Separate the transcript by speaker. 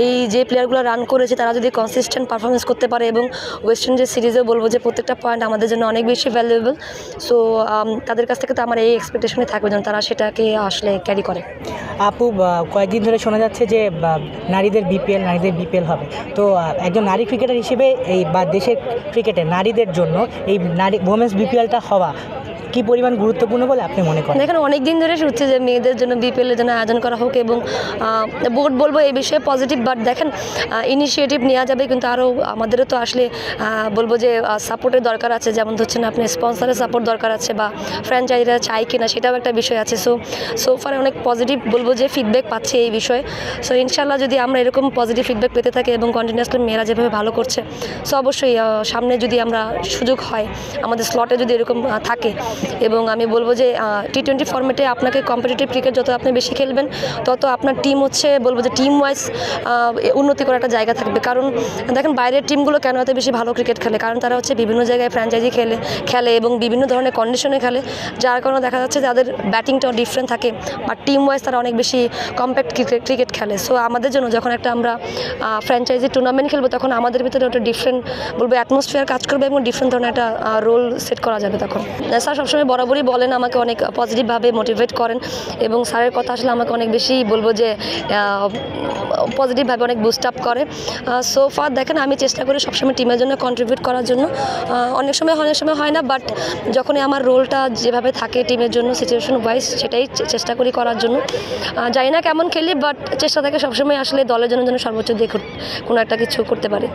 Speaker 1: এই যে প্লেয়ারগুলো রান করেছে তারা যদি কনসিস্টেন্ট পারফরমেন্স করতে পারে এবং ওয়েস্ট ইন্ডিজ সিরিজেও বলবো যে প্রত্যেকটা পয়েন্ট আমাদের জন্য অনেক বেশি ভ্যালুয়েবল। সো তাদের কাছ থেকে তো আমার এই এক্সপেকটেশনই থাকবে যেন তারা সেটাকে আসলে ক্যারি করে।
Speaker 2: আপু, কয়েকদিন ধরে শোনা যাচ্ছে যে নারীদের বিপিএল হবে, তো একজন নারী ক্রিকেটার হিসেবে এই বা দেশের ক্রিকেটে নারীদের জন্য এই ওমেন্স বিপিএলটা হওয়া কী পরিমাণ গুরুত্বপূর্ণ বলে আপনি মনে করেন?
Speaker 1: দেখেন অনেক দিন ধরে শুনছে যে মেয়েদের জন্য বিপিএলের জন্য আয়োজন করা হোক এবং বোর্ড বলবো এই বিষয়ে পজিটিভ, বাট দেখেন ইনিশিয়েটিভ নেওয়া যাবে কিন্তু আরও আমাদেরও তো আসলে বলবো যে সাপোর্টের দরকার আছে, যেমন ধরছেন আপনি স্পন্সরের সাপোর্ট দরকার আছে বা ফ্র্যাঞ্চাইজিরা চাই কিনা সেটাও একটা বিষয় আছে। সো ফার অনেক পজিটিভ বলবো যে ফিডব্যাক পাচ্ছে এই বিষয়ে। সো ইনশাল্লাহ যদি আমরা এরকম পজিটিভ ফিডব্যাক পেতে থাকি এবং কন্টিনিউয়াসলি মেয়েরা যেভাবে ভালো করছে, সো অবশ্যই সামনে যদি আমরা সুযোগ হয় আমাদের স্লটে যদি এরকম থাকে, এবং আমি বলবো যে টি20 ফর্মেটে আপনাকে কম্পিটিটিভ ক্রিকেট যত আপনি বেশি খেলবেন তত আপনার টিম হচ্ছে বলবো যে টিম ওয়াইজ উন্নতি করার একটা জায়গা থাকবে। কারণ দেখেন বাইরের টিমগুলো কেন এত বেশি ভালো ক্রিকেট খেলে, কারণ তারা হচ্ছে বিভিন্ন জায়গায় ফ্র্যাঞ্চাইজি খেলে এবং বিভিন্ন ধরনের কন্ডিশনে খেলে, যার কারণে দেখা যাচ্ছে তাদের ব্যাটিংটাও ডিফারেন্ট থাকে বা টিম ওয়াইজ তারা অনেক বেশি কম্প্যাক্ট ক্রিকেট খেলে। সো আমাদের জন্য যখন একটা আমরা ফ্র্যাঞ্চাইজি টুর্নামেন্ট খেলবো তখন আমাদের ভিতরে ওটা ডিফারেন্ট বলবো অ্যাটমসফিয়ার কাজ করবে এবং ডিফারেন্ট ধরনের একটা রোল সেট করা যাবে তখন। স্যার সবসময় বরাবরই বলেন, আমাকে অনেক পজিটিভভাবে মোটিভেট করেন এবং স্যারের কথা আসলে আমাকে অনেক বেশি বলবো যে পজিটিভভাবে অনেক বুস্ট আপ করে। সো ফার দেখেন আমি চেষ্টা করি সবসময় টিমের জন্য কন্ট্রিবিউট করার জন্য, অনেক সময় হয় না, বাট যখনই আমার রোলটা যেভাবে থাকে টিমের জন্য সিচুয়েশন ওয়াইজ সেটাই চেষ্টা করি করার জন্য। জানি না কেমন খেলি, বাট চেষ্টা থাকে সবসময় আসলে দলের জন্য যেন সর্বোচ্চ দিয়ে কোনো একটা কিছু করতে পারি।